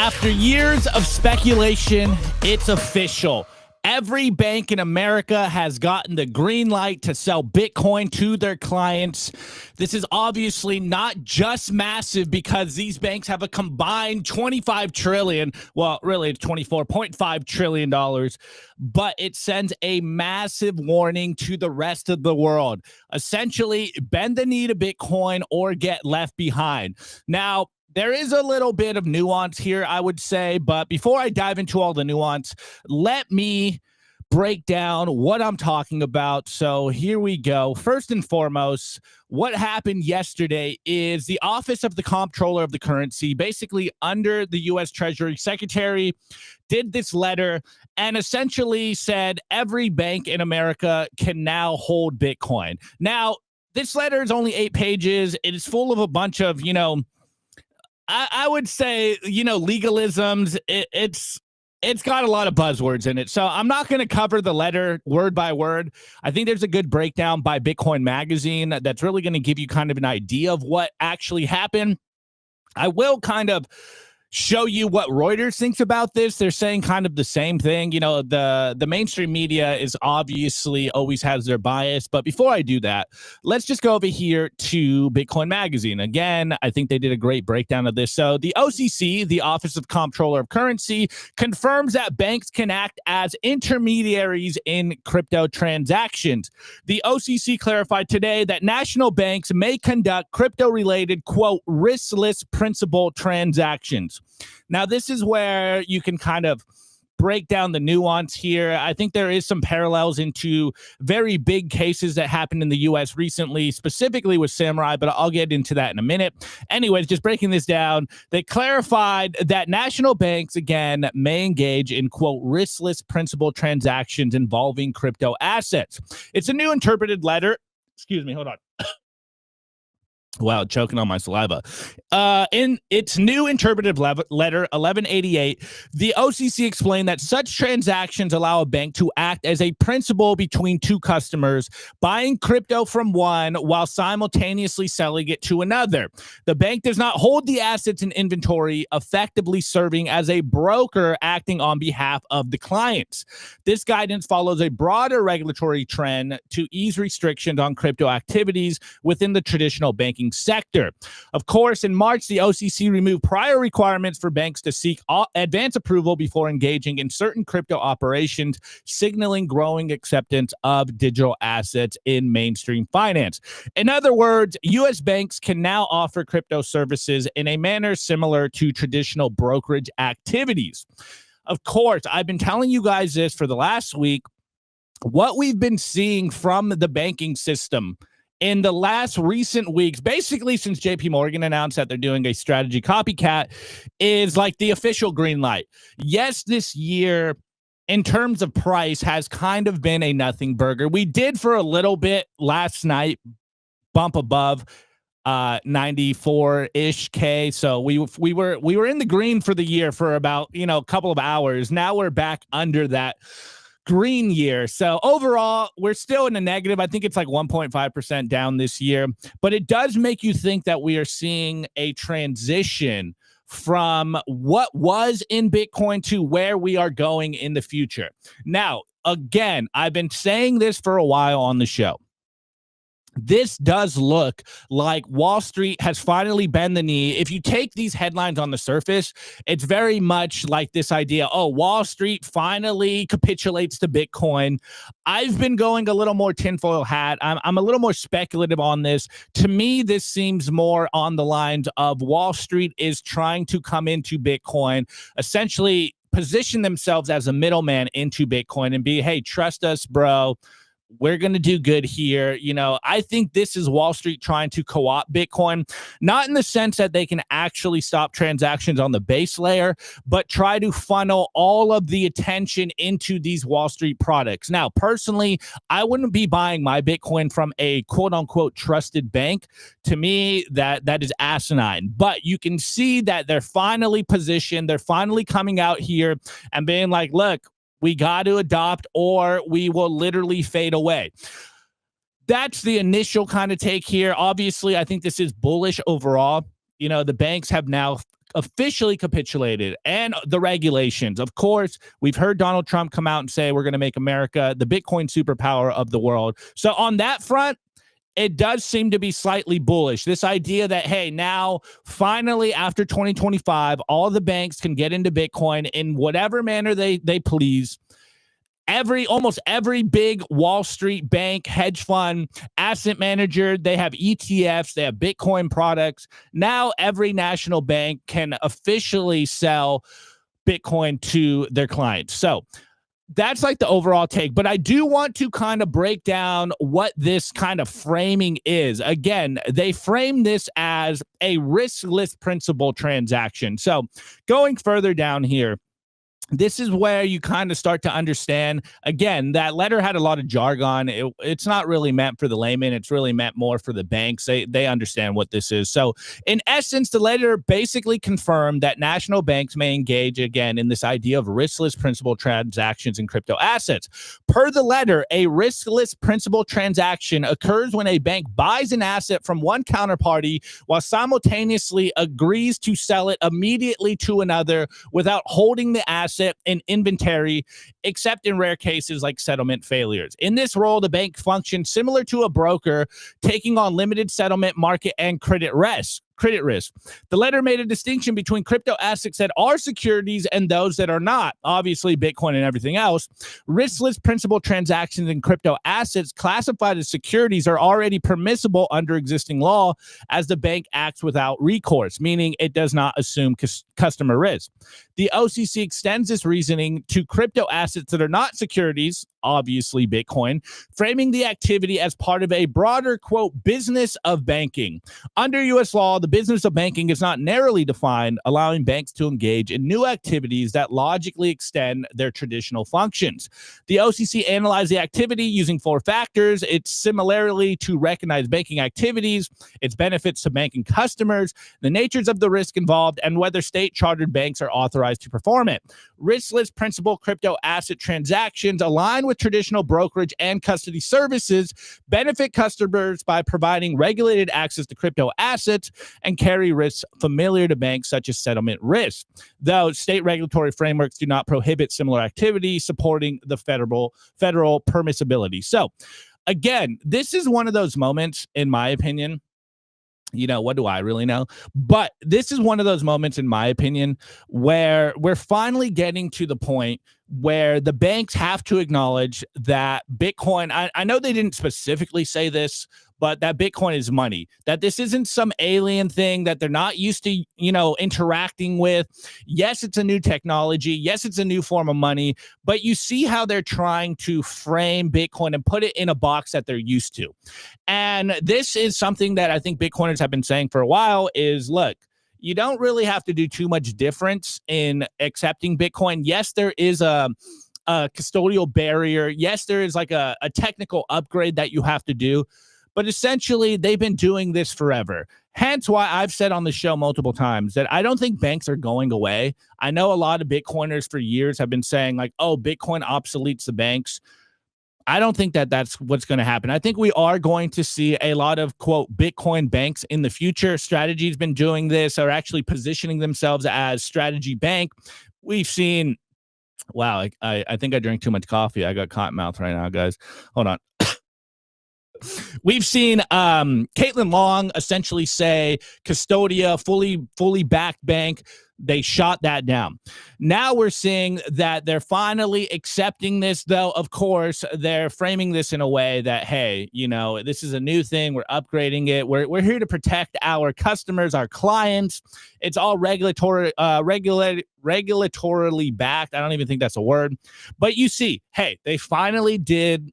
After years of speculation, it's official. Every bank in America has gotten the green light to sell Bitcoin to their clients. This is obviously not just massive because these banks have a combined 25 trillion, well, really it's $24.5 trillion, but it sends a massive warning to the rest of the world. Essentially, bend the knee to Bitcoin or get left behind. Now, there is a little bit of nuance here, I would say, but before I dive into all the nuance, let me break down what I'm talking about. So here we go. First and foremost, what happened yesterday is the Office of the Comptroller of the Currency, basically under the U.S. Treasury Secretary, did this letter and essentially said every bank in America can now hold Bitcoin. Now, this letter is only 8 pages. It is full of a bunch of, I would say, legalisms. It's got a lot of buzzwords in it. So I'm not going to cover the letter word by word. I think there's a good breakdown by Bitcoin Magazine that's really going to give you kind of an idea of what actually happened. I will kind of show you what Reuters thinks about this. They're saying kind of the same thing. The mainstream media is obviously always has their bias. But before I do that, let's just go over here to Bitcoin Magazine. Again, I think they did a great breakdown of this. So the OCC, the Office of Comptroller of Currency, confirms that banks can act as intermediaries in crypto transactions. The OCC clarified today that national banks may conduct crypto-related, quote, riskless principal transactions. Now, this is where you can kind of break down the nuance here. I think there is some parallels into very big cases that happened in the U.S. recently, specifically with Samurai, but I'll get into that in a minute. Anyways, just breaking this down, they clarified that national banks, again, may engage in, quote, riskless principal transactions involving crypto assets. It's a new interpreted letter. Excuse me, hold on. Wow, choking on my saliva. In its new interpretive letter 1188, the OCC explained that such transactions allow a bank to act as a principal between two customers, buying crypto from one while simultaneously selling it to another. The bank does not hold the assets in inventory, effectively serving as a broker acting on behalf of the clients. This guidance follows a broader regulatory trend to ease restrictions on crypto activities within the traditional banking sector. Of course, in March, the OCC removed prior requirements for banks to seek advance approval before engaging in certain crypto operations, signaling growing acceptance of digital assets in mainstream finance. In other words, U.S. banks can now offer crypto services in a manner similar to traditional brokerage activities. Of course, I've been telling you guys this for the last week. What we've been seeing from the banking system in the last recent weeks, basically since JP Morgan announced that they're doing a strategy copycat, is like the official green light. Yes, this year, in terms of price, has kind of been a nothing burger. We did for a little bit last night bump above 94-ish K. So we were in the green for the year for about, a couple of hours. Now we're back under that green year. So overall, we're still in a negative. I think it's like 1.5% down this year, but it does make you think that we are seeing a transition from what was in Bitcoin to where we are going in the future. Now, again, I've been saying this for a while on the show. This does look like Wall Street has finally bent the knee. If you take these headlines on the surface, it's very much like this idea, Wall Street finally capitulates to Bitcoin. I've been going a little more tinfoil hat. I'm a little more speculative on this. To me, this seems more on the lines of Wall Street is trying to come into Bitcoin, essentially position themselves as a middleman into Bitcoin and be, hey, trust us, bro. We're going to do good here. I think this is Wall Street trying to co-opt Bitcoin, not in the sense that they can actually stop transactions on the base layer, but try to funnel all of the attention into these Wall Street products. Now, personally, I wouldn't be buying my Bitcoin from a quote unquote trusted bank. To me, that is asinine. But you can see that they're finally positioned. They're finally coming out here and being like, look, we got to adopt or we will literally fade away. That's the initial kind of take here. Obviously, I think this is bullish overall. The banks have now officially capitulated, and the regulations. Of course, we've heard Donald Trump come out and say we're going to make America the Bitcoin superpower of the world. So on that front, it does seem to be slightly bullish. This idea that, hey, now finally after 2025, all the banks can get into Bitcoin in whatever manner they please. Almost every big Wall Street bank, hedge fund, asset manager, they have ETFs, they have Bitcoin products. Now every national bank can officially sell Bitcoin to their clients. So that's like the overall take, but I do want to kind of break down what this kind of framing is. Again, they frame this as a riskless principal transaction. So going further down here, this is where you kind of start to understand, again, that letter had a lot of jargon. It's not really meant for the layman. It's really meant more for the banks. They understand what this is. So in essence, the letter basically confirmed that national banks may engage again in this idea of riskless principal transactions in crypto assets. Per the letter, a riskless principal transaction occurs when a bank buys an asset from one counterparty while simultaneously agrees to sell it immediately to another without holding the asset in inventory, except in rare cases like settlement failures. In this role, the bank functions similar to a broker, taking on limited settlement, market, and credit risk. The letter made a distinction between crypto assets that are securities and those that are not, obviously Bitcoin and everything else. Riskless principal transactions in crypto assets classified as securities are already permissible under existing law, as the bank acts without recourse, meaning it does not assume customer risk. The OCC extends this reasoning to crypto assets that are not securities, obviously Bitcoin, framing the activity as part of a broader, quote, business of banking. Under U.S. law, the business of banking is not narrowly defined, allowing banks to engage in new activities that logically extend their traditional functions. The OCC analyzed the activity using 4 factors: its similarity to recognized banking activities, its benefits to banking customers, the natures of the risk involved, and whether state-chartered banks are authorized to perform it. Riskless principal crypto asset transactions align with traditional brokerage and custody services, benefit customers by providing regulated access to crypto assets, and carry risks familiar to banks such as settlement risk, though state regulatory frameworks do not prohibit similar activity, supporting the federal permissibility. So again, this is one of those moments, in my opinion, what do I really know? But this is one of those moments, in my opinion, where we're finally getting to the point where the banks have to acknowledge that Bitcoin, I know they didn't specifically say this, but that Bitcoin is money, that this isn't some alien thing that they're not used to, interacting with. Yes, it's a new technology. Yes, it's a new form of money, but you see how they're trying to frame Bitcoin and put it in a box that they're used to. And this is something that I think Bitcoiners have been saying for a while is, look, you don't really have to do too much difference in accepting Bitcoin. Yes, there is a custodial barrier. Yes, there is like a technical upgrade that you have to do. But essentially, they've been doing this forever. Hence why I've said on the show multiple times that I don't think banks are going away. I know a lot of Bitcoiners for years have been saying like, oh, Bitcoin obsoletes the banks. I don't think that that's what's going to happen. I think we are going to see a lot of, quote, Bitcoin banks in the future. Strategy's been doing this, are actually positioning themselves as strategy bank. We've seen, wow, I think I drank too much coffee. I got cotton mouth right now, guys. Hold on. We've seen Caitlin Long essentially say Custodia, fully backed bank. They shot that down. Now we're seeing that they're finally accepting this, though, of course, they're framing this in a way that, hey, this is a new thing. We're upgrading it. We're here to protect our customers, our clients. It's all regulatorily backed. I don't even think that's a word. But you see, hey, they finally did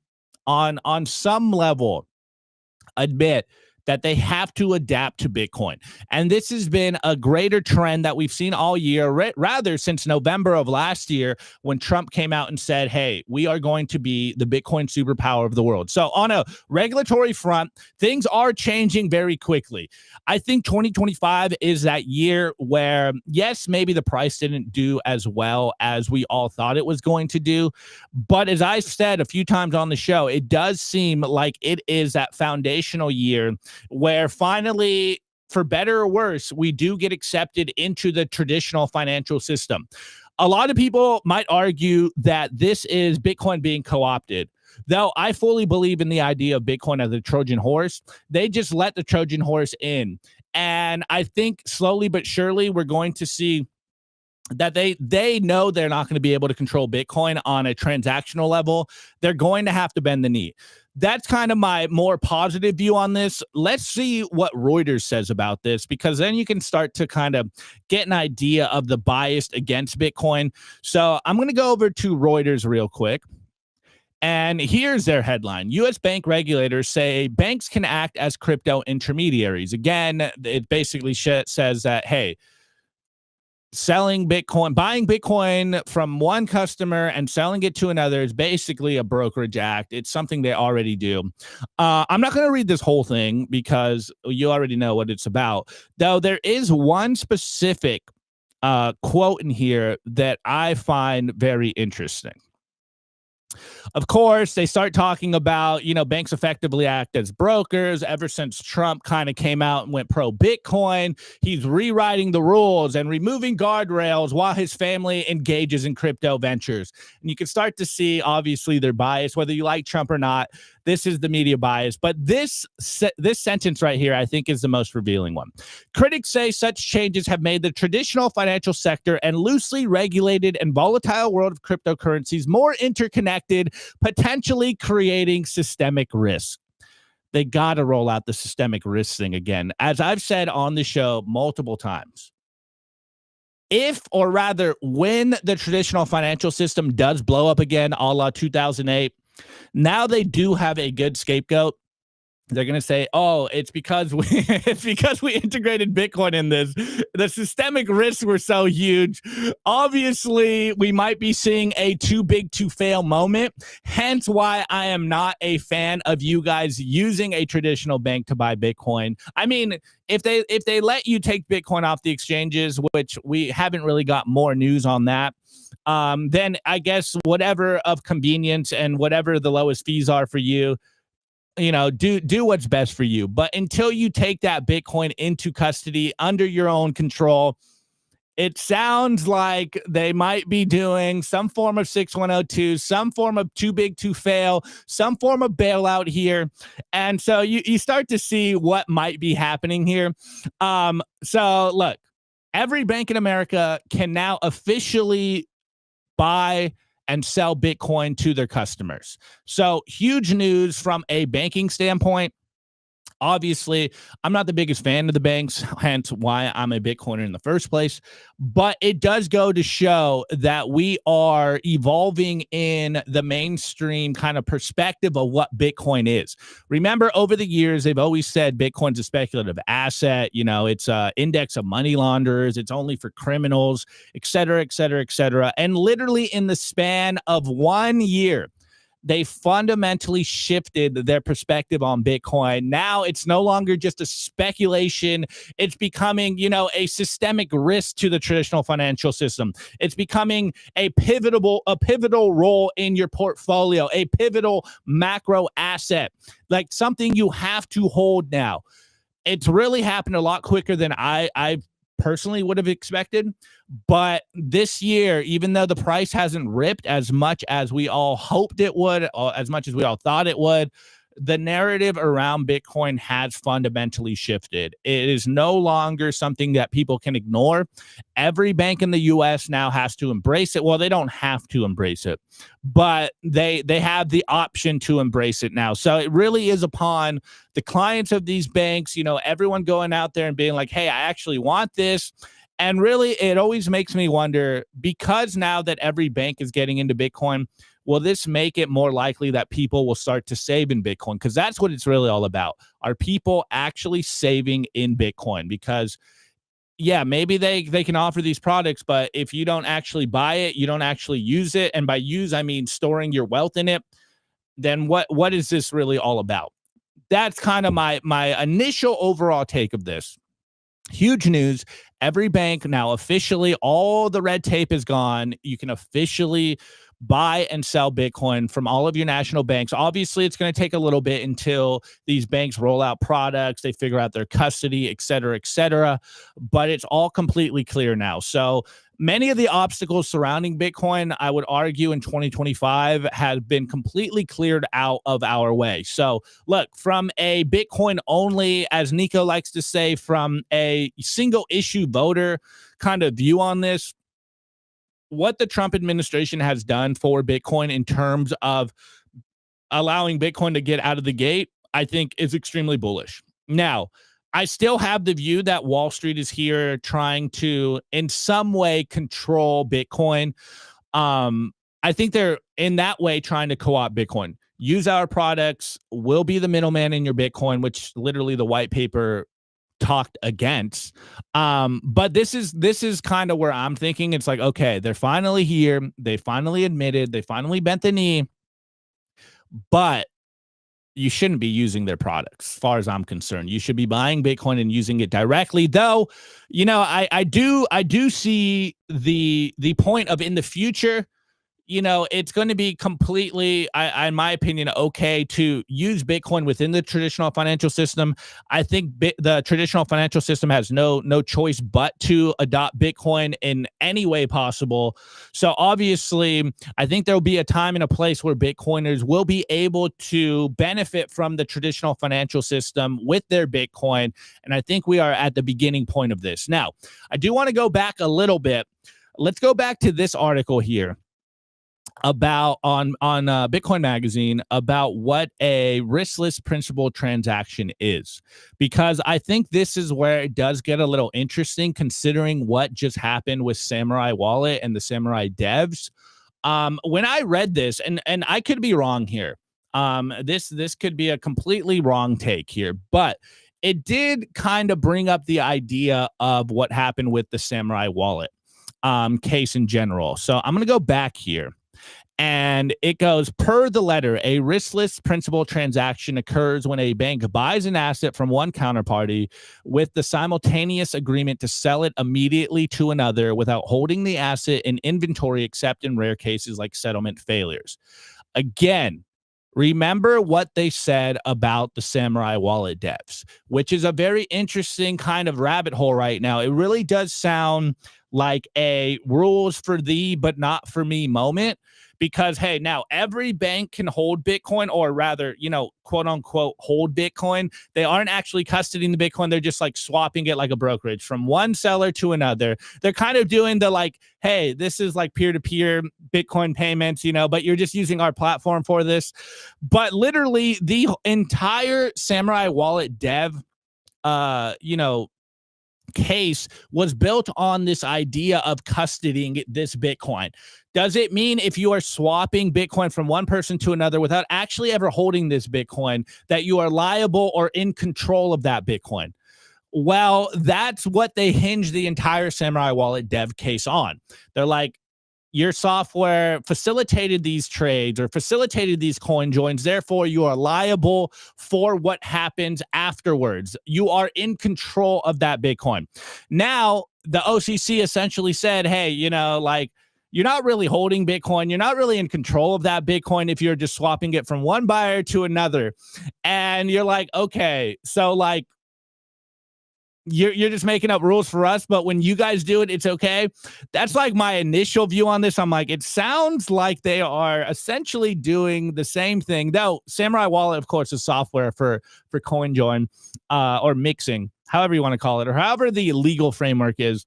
on some level admit that they have to adapt to Bitcoin. And this has been a greater trend that we've seen all year, rather since November of last year, when Trump came out and said, hey, we are going to be the Bitcoin superpower of the world. So on a regulatory front, things are changing very quickly. I think 2025 is that year where, yes, maybe the price didn't do as well as we all thought it was going to do. But as I've said a few times on the show, it does seem like it is that foundational year where finally for better or worse, we do get accepted into the traditional financial system. A lot of people might argue that this is Bitcoin being co-opted. Though I fully believe in the idea of Bitcoin as a Trojan horse, they just let the Trojan horse in. And I think slowly but surely we're going to see that they know they're not going to be able to control Bitcoin on a transactional level. They're going to have to bend the knee. That's kind of my more positive view on this. Let's see what Reuters says about this, because then you can start to kind of get an idea of the bias against Bitcoin. So I'm going to go over to Reuters real quick. And here's their headline. U.S. bank regulators say banks can act as crypto intermediaries. Again, it basically says that, hey, selling Bitcoin, buying Bitcoin from one customer and selling it to another is basically a brokerage act. It's something they already do. I'm not going to read this whole thing because you already know what it's about. Though there is one specific quote in here that I find very interesting. Of course, they start talking about, banks effectively act as brokers. Ever since Trump kind of came out and went pro Bitcoin, he's rewriting the rules and removing guardrails while his family engages in crypto ventures. And you can start to see, obviously, their bias, whether you like Trump or not. This is the media bias. But this sentence right here, I think, is the most revealing one. Critics say such changes have made the traditional financial sector and loosely regulated and volatile world of cryptocurrencies more interconnected, potentially creating systemic risk. They got to roll out the systemic risk thing again. As I've said on the show multiple times, if, or rather when, the traditional financial system does blow up again, a la 2008, now they do have a good scapegoat. They're going to say, oh, it's because we integrated Bitcoin in this. The systemic risks were so huge. Obviously, we might be seeing a too big to fail moment. Hence why I am not a fan of you guys using a traditional bank to buy Bitcoin. I mean, if they let you take Bitcoin off the exchanges, which we haven't really got more news on that, then I guess whatever of convenience and whatever the lowest fees are for you, do what's best for you. But until you take that Bitcoin into custody under your own control, it sounds like they might be doing some form of 6102, some form of too big to fail, some form of bailout here. And so you start to see what might be happening here. So look, every bank in America can now officially buy and sell Bitcoin to their customers. So huge news from a banking standpoint. Obviously, I'm not the biggest fan of the banks, hence why I'm a Bitcoiner in the first place. But it does go to show that we are evolving in the mainstream kind of perspective of what Bitcoin is. Remember, over the years, they've always said Bitcoin's a speculative asset. It's an index of money launderers. It's only for criminals, et cetera, et cetera, et cetera. And literally in the span of 1 year, they fundamentally shifted their perspective on Bitcoin. Now it's no longer just a speculation. It's becoming, a systemic risk to the traditional financial system. It's becoming a pivotal role in your portfolio, a pivotal macro asset, like something you have to hold now. It's really happened a lot quicker than I personally would have expected. But this year, even though the price hasn't ripped as much as we all hoped it would, or as much as we all thought it would, the narrative around Bitcoin has fundamentally shifted. It is no longer something that people can ignore. Every bank in the U.S. now has to embrace it. Well, they don't have to embrace it, but they have the option to embrace it now. So it really is upon the clients of these banks, everyone going out there and being like, hey, I actually want this. And really, it always makes me wonder, because now that every bank is getting into Bitcoin, will this make it more likely that people will start to save in Bitcoin? Because that's what it's really all about. Are people actually saving in Bitcoin? Because, yeah, maybe they can offer these products, but if you don't actually buy it, you don't actually use it. And by use, I mean storing your wealth in it. Then what is this really all about? That's kind of my initial overall take of this. Huge news. Every bank now officially, all the red tape is gone. You can officially buy and sell Bitcoin from all of your national banks. Obviously, it's going to take a little bit until these banks roll out products, they figure out their custody, et cetera, but it's all completely clear now. So many of the obstacles surrounding Bitcoin, I would argue in 2025 have been completely cleared out of our way. So look, from a Bitcoin only, as Nico likes to say, from a single issue voter kind of view on this, what the Trump administration has done for Bitcoin in terms of allowing Bitcoin to get out of the gate, I think is extremely bullish. Now, I still have the view that Wall Street is here trying to, in some way, control Bitcoin. I think they're, in that way, trying to co-opt Bitcoin. Use our products, we'll be the middleman in your Bitcoin, which literally the white paper talked against. But this is kind of where I'm thinking. It's like, okay, they're finally here. They finally admitted, they finally bent the knee, but you shouldn't be using their products. As far as I'm concerned, you should be buying Bitcoin and using it directly. Though, you know, I do see the point of, in the future, you know, it's going to be completely, in my opinion, okay to use Bitcoin within the traditional financial system. I think the traditional financial system has no choice but to adopt Bitcoin in any way possible. So obviously, I think there will be a time and a place where Bitcoiners will be able to benefit from the traditional financial system with their Bitcoin. And I think we are at the beginning point of this. Now, I do want to go back a little bit. Let's go back to this article here about on Bitcoin Magazine about what a riskless principal transaction is, because I think this is where it does get a little interesting, considering what just happened with Samurai Wallet and the Samurai devs. When I read this, and I could be wrong here, this could be a completely wrong take here, but it did kind of bring up the idea of what happened with the Samurai Wallet case in general. So I'm going to go back here. And it goes, per the letter, a riskless principal transaction occurs when a bank buys an asset from one counterparty with the simultaneous agreement to sell it immediately to another without holding the asset in inventory, except in rare cases like settlement failures. Again, remember what they said about the Samurai Wallet devs, which is a very interesting kind of rabbit hole right now. It really does sound like a rules for thee, but not for me moment. Because, hey, now every bank can hold Bitcoin, or rather, you know, quote unquote, hold Bitcoin. They aren't actually custodying the Bitcoin. They're just like swapping it like a brokerage from one seller to another. They're kind of doing the like, hey, this is like peer-to-peer Bitcoin payments, you know, but you're just using our platform for this. But literally the entire Samurai Wallet dev, you know, case was built on this idea of custodying this Bitcoin. Does it mean if you are swapping Bitcoin from one person to another without actually ever holding this Bitcoin that you are liable or in control of that Bitcoin? Well, that's what they hinge the entire Samurai Wallet dev case on. They're like, your software facilitated these trades or facilitated these coin joins. Therefore, you are liable for what happens afterwards. You are in control of that Bitcoin. Now, the OCC essentially said, hey, you know, like, you're not really holding Bitcoin. You're not really in control of that Bitcoin if you're just swapping it from one buyer to another. And you're like, okay, so like, you're just making up rules for us, but when you guys do it, it's okay. That's like my initial view on this. I'm like, it sounds like they are essentially doing the same thing, though. Samurai Wallet, of course, is software for coin join or mixing, however you want to call it, or however the legal framework is.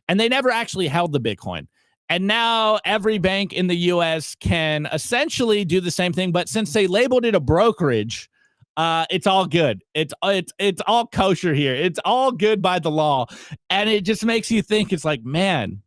And they never actually held the Bitcoin. And now every bank in the US can essentially do the same thing, but since they labeled it a brokerage, it's all good. It's all kosher here. It's all good by the law. And it just makes you think, it's like, man,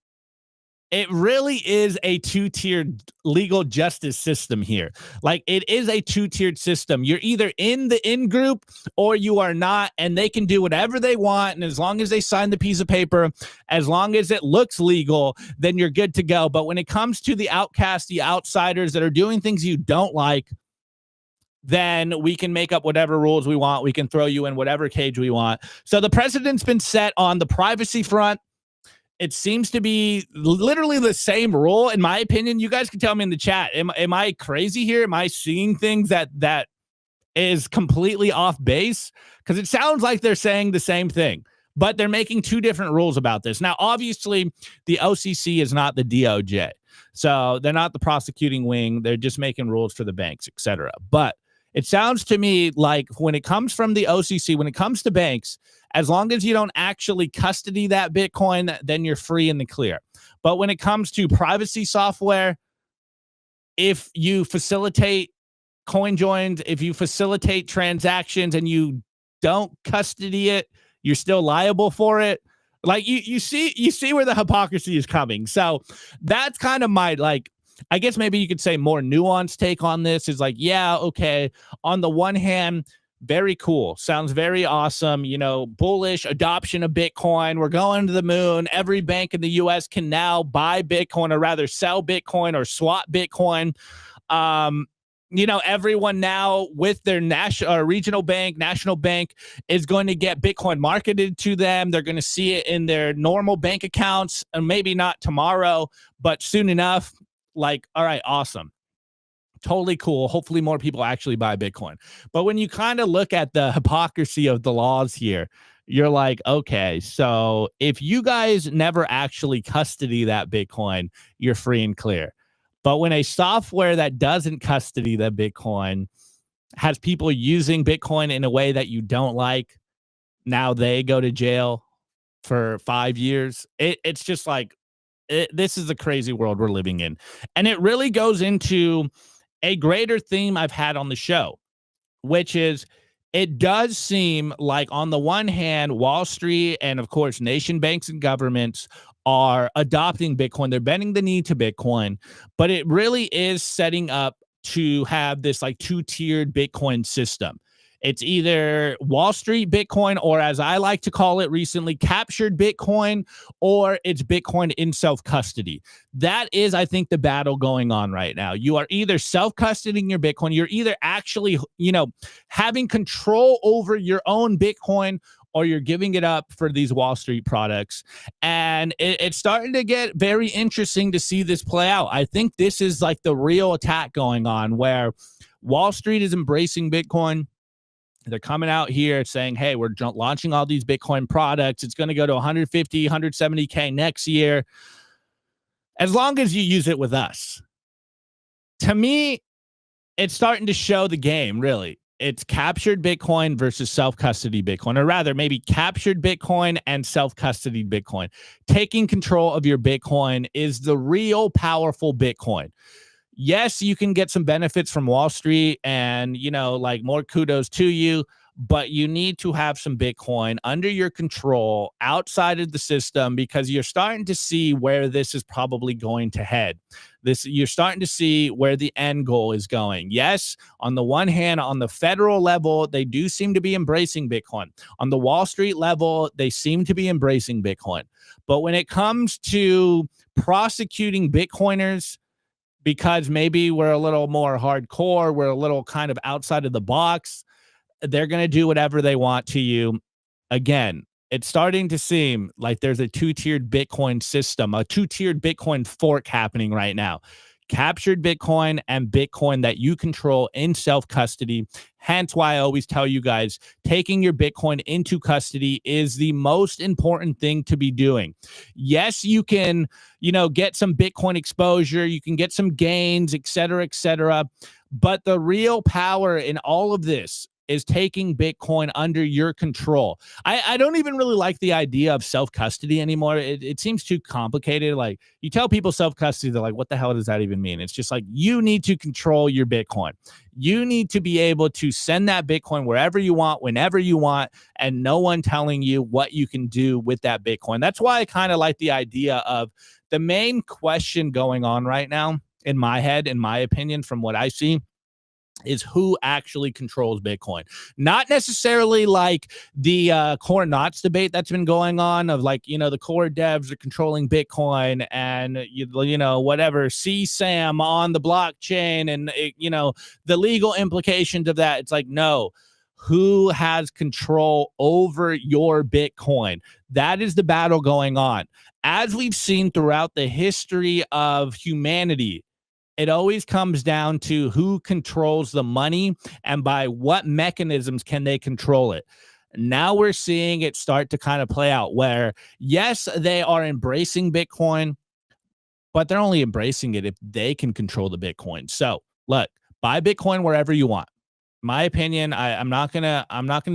it really is a two-tiered legal justice system here. Like, it is a two-tiered system. You're either in the in-group or you are not, and they can do whatever they want. And as long as they sign the piece of paper, as long as it looks legal, then you're good to go. But when it comes to the outcasts, the outsiders that are doing things you don't like, then we can make up whatever rules we want. We can throw you in whatever cage we want. So the precedent's been set on the privacy front. it seems to be literally the same rule, in my opinion. You guys can tell me in the chat. Am I crazy here? Am I seeing things that is completely off base? Because it sounds like they're saying the same thing, but they're making two different rules about this. Now, obviously, the OCC is not the DOJ, so they're not the prosecuting wing. They're just making rules for the banks, etc. But it sounds to me like when it comes from the OCC, when it comes to banks, as long as you don't actually custody that Bitcoin, then you're free in the clear. But when it comes to privacy software, if you facilitate coin joins, if you facilitate transactions and you don't custody it, you're still liable for it. Like you see where the hypocrisy is coming. So that's kind of my, like, I guess maybe you could say more nuanced take on this is like, yeah, okay. On the one hand, very cool. Sounds very awesome. You know, bullish adoption of Bitcoin. We're going to the moon. Every bank in the US can now buy Bitcoin, or rather sell Bitcoin or swap Bitcoin. You know, everyone now with their national or regional bank, national bank is going to get Bitcoin marketed to them. They're going to see it in their normal bank accounts, and maybe not tomorrow, but soon enough. Like, all right, awesome. Totally cool. Hopefully more people actually buy Bitcoin. But when you kind of look at the hypocrisy of the laws here, you're like, okay, so if you guys never actually custody that Bitcoin, you're free and clear. But when a software that doesn't custody the Bitcoin has people using Bitcoin in a way that you don't like, now they go to jail for 5 years. It's just like, this is the crazy world we're living in. And it really goes into a greater theme I've had on the show, which is it does seem like, on the one hand, Wall Street and, of course, nation banks and governments are adopting Bitcoin. They're bending the knee to Bitcoin, but it really is setting up to have this like two-tiered Bitcoin system. It's either Wall Street Bitcoin, or as I like to call it recently, captured Bitcoin, or it's Bitcoin in self-custody. That is, I think, the battle going on right now. You are either self-custodying your Bitcoin, you're either actually, you know, having control over your own Bitcoin, or you're giving it up for these Wall Street products. And it's starting to get very interesting to see this play out. I think this is like the real attack going on, where Wall Street is embracing Bitcoin. They're coming out here saying, hey, we're launching all these Bitcoin products. It's going to go to 150, 170K next year, as long as you use it with us. To me, it's starting to show the game, really. It's captured Bitcoin versus self-custody Bitcoin, or rather maybe captured Bitcoin and self-custody Bitcoin. Taking control of your Bitcoin is the real powerful Bitcoin. Yes, you can get some benefits from Wall Street and, you know, like, more kudos to you, but you need to have some Bitcoin under your control outside of the system, because you're starting to see where this is probably going to head. You're starting to see where the end goal is going. Yes, on the one hand, on the federal level, they do seem to be embracing Bitcoin. On the Wall Street level, they seem to be embracing Bitcoin. But when it comes to prosecuting Bitcoiners, because maybe we're a little more hardcore, we're a little kind of outside of the box, they're going to do whatever they want to you. Again, it's starting to seem like there's a two-tiered Bitcoin system, a two-tiered Bitcoin fork happening right now. Captured Bitcoin and Bitcoin that you control in self-custody. Hence why I always tell you guys, taking your Bitcoin into custody is the most important thing to be doing. Yes, you can, you know, get some Bitcoin exposure, you can get some gains, et cetera, but the real power in all of this is taking Bitcoin under your control. I don't even really like the idea of self-custody anymore. It seems too complicated. Like, you tell people self-custody, they're like, what the hell does that even mean? It's just like, you need to control your Bitcoin. You need to be able to send that Bitcoin wherever you want, whenever you want, and no one telling you what you can do with that Bitcoin. That's why I kind of like the idea of the main question going on right now in my head, in my opinion, from what I see, is who actually controls Bitcoin. Not necessarily like the core knots debate that's been going on of, like, you know, the core devs are controlling Bitcoin and, you know, whatever, CSAM on the blockchain and, you know, the legal implications of that. It's like, no, who has control over your Bitcoin. That is the battle going on. As we've seen throughout the history of humanity, it always comes down to who controls the money and by what mechanisms can they control it. Now we're seeing it start to kind of play out where, yes, they are embracing Bitcoin, but they're only embracing it if they can control the Bitcoin. So look, buy Bitcoin wherever you want. My opinion, I'm not gonna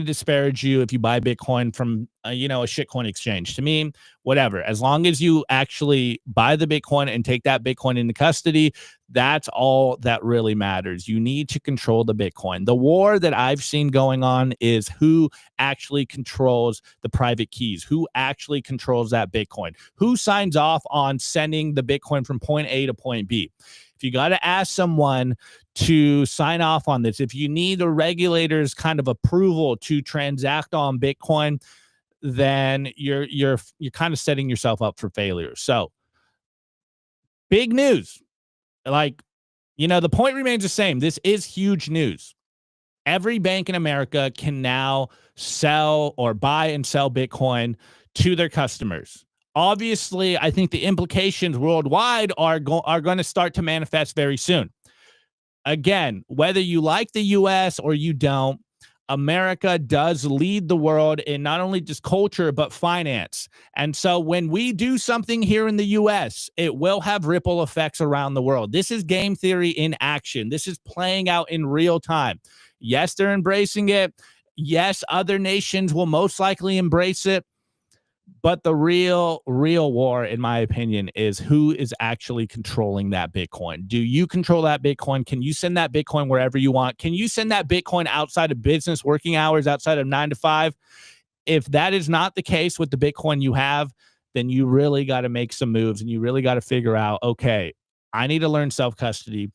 disparage you if you buy Bitcoin from a shitcoin exchange. To me, whatever, as long as you actually buy the Bitcoin and take that Bitcoin into custody, that's all that really matters. You need to control the Bitcoin. The war that I've seen going on is who actually controls the private keys, who actually controls that Bitcoin, who signs off on sending the Bitcoin from point A to point B. If you got to ask someone to sign off on this, if you need a regulator's kind of approval to transact on Bitcoin, then you're kind of setting yourself up for failure. So big news. Like, the point remains the same. This is huge news. Every bank in America can now sell or buy and sell Bitcoin to their customers. Obviously, I think the implications worldwide are going to start to manifest very soon. Again, whether you like the US or you don't, America does lead the world in not only just culture, but finance. And so when we do something here in the US, it will have ripple effects around the world. This is game theory in action. This is playing out in real time. Yes, they're embracing it. Yes, other nations will most likely embrace it. But the real war, in my opinion, is who is actually controlling that Bitcoin. Do you control that Bitcoin? Can you send that Bitcoin wherever you want? Can you send that Bitcoin outside of business working hours, outside of 9 to 5? If that is not the case with the Bitcoin you have, then you really got to make some moves and you really got to figure out, okay, I need to learn self-custody.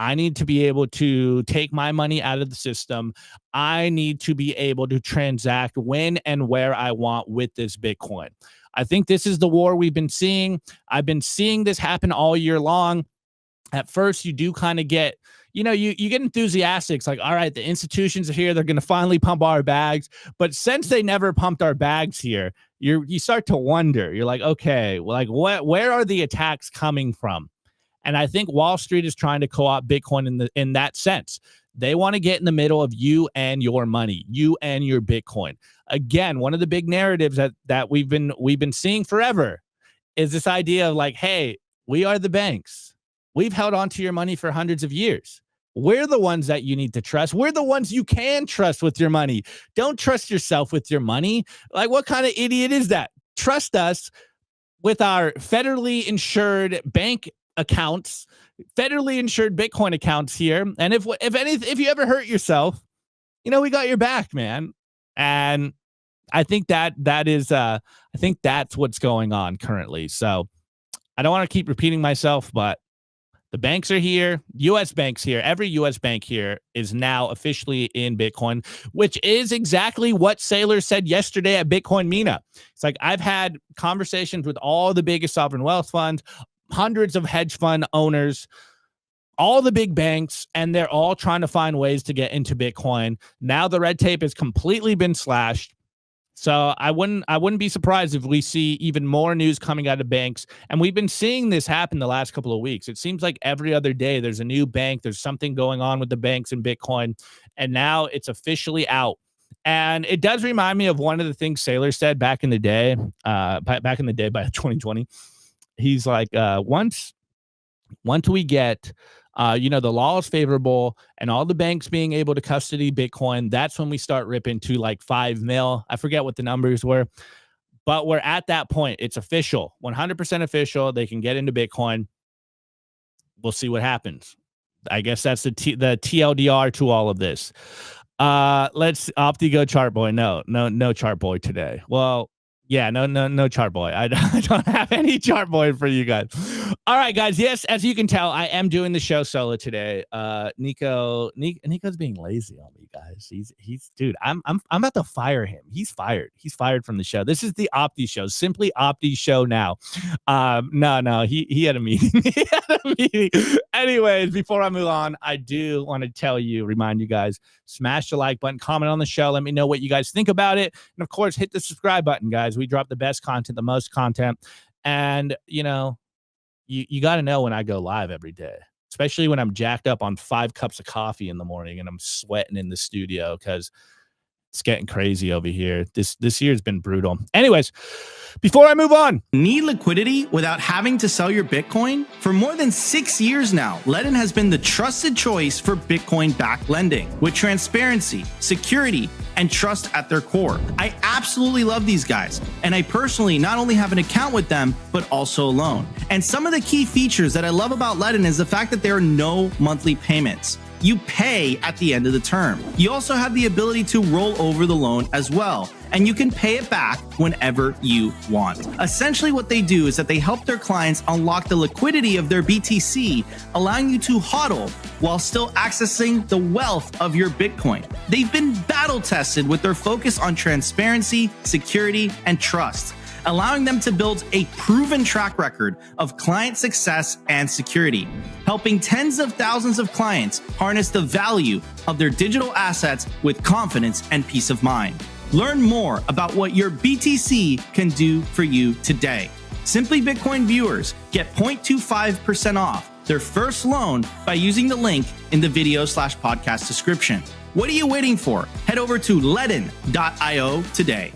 I need to be able to take my money out of the system. I need to be able to transact when and where I want with this Bitcoin. I think this is the war we've been seeing. I've been seeing this happen all year long. At first, you do kind of get, you get enthusiastic. It's like, all right, the institutions are here. They're going to finally pump our bags. But since they never pumped our bags here, you start to wonder. You're like, okay, well, like where are the attacks coming from? And I think Wall Street is trying to co-opt Bitcoin in that sense. They want to get in the middle of you and your money, you and your Bitcoin. Again, one of the big narratives that we've been seeing forever is this idea of like, hey, we are the banks. We've held on to your money for hundreds of years. We're the ones that you need to trust. We're the ones you can trust with your money. Don't trust yourself with your money. Like, what kind of idiot is that? Trust us with our federally insured bank accounts, federally insured Bitcoin accounts here. And if you ever hurt yourself, we got your back, man. And I think I think that's what's going on currently. So I don't want to keep repeating myself, but the banks are here, U.S. banks here. Every U.S. bank here is now officially in Bitcoin, which is exactly what Saylor said yesterday at Bitcoin Mina. It's like, I've had conversations with all the biggest sovereign wealth funds, hundreds of hedge fund owners, all the big banks, and they're all trying to find ways to get into Bitcoin. Now the red tape has completely been slashed. So I wouldn't be surprised if we see even more news coming out of banks. And we've been seeing this happen the last couple of weeks. It seems like every other day there's a new bank, there's something going on with the banks and Bitcoin, and now it's officially out. And it does remind me of one of the things Saylor said back in the day, by 2020. He's like, once we get, the law is favorable and all the banks being able to custody Bitcoin, that's when we start ripping to like 5 mil. I forget what the numbers were, but we're at that point. It's official, 100% official. They can get into Bitcoin. We'll see what happens. I guess that's the TLDR to all of this. Let's Opti chart boy. No chart boy today. Well, yeah, no chart boy. I don't have any chart boy for you guys. All right, guys. Yes, as you can tell, I am doing the show solo today. Nico's being lazy on me, guys. He's dude. I'm about to fire him. He's fired. He's fired from the show. This is the Opti show. Simply Opti show now. No. He had a meeting. He had a meeting. Anyways, before I move on, I do want to remind you guys, smash the like button, comment on the show. Let me know what you guys think about it, and of course, hit the subscribe button, guys. We drop the best content, the most content, and you got to know when I go live every day, especially when I'm jacked up on 5 cups of coffee in the morning and I'm sweating in the studio because it's getting crazy over here. This year's been brutal. Anyways, before I move on. Need liquidity without having to sell your Bitcoin? For more than 6 years now, Ledn has been the trusted choice for Bitcoin-backed lending with transparency, security, and trust at their core. I absolutely love these guys, and I personally not only have an account with them, but also a loan. And some of the key features that I love about Ledn is the fact that there are no monthly payments. You pay at the end of the term. You also have the ability to roll over the loan as well, and you can pay it back whenever you want. Essentially what they do is that they help their clients unlock the liquidity of their BTC, allowing you to HODL while still accessing the wealth of your Bitcoin. They've been battle tested with their focus on transparency, security, and trust, allowing them to build a proven track record of client success and security, helping tens of thousands of clients harness the value of their digital assets with confidence and peace of mind. Learn more about what your BTC can do for you today. Simply Bitcoin viewers get 0.25% off their first loan by using the link in the video/podcast description. What are you waiting for? Head over to ledn.io today.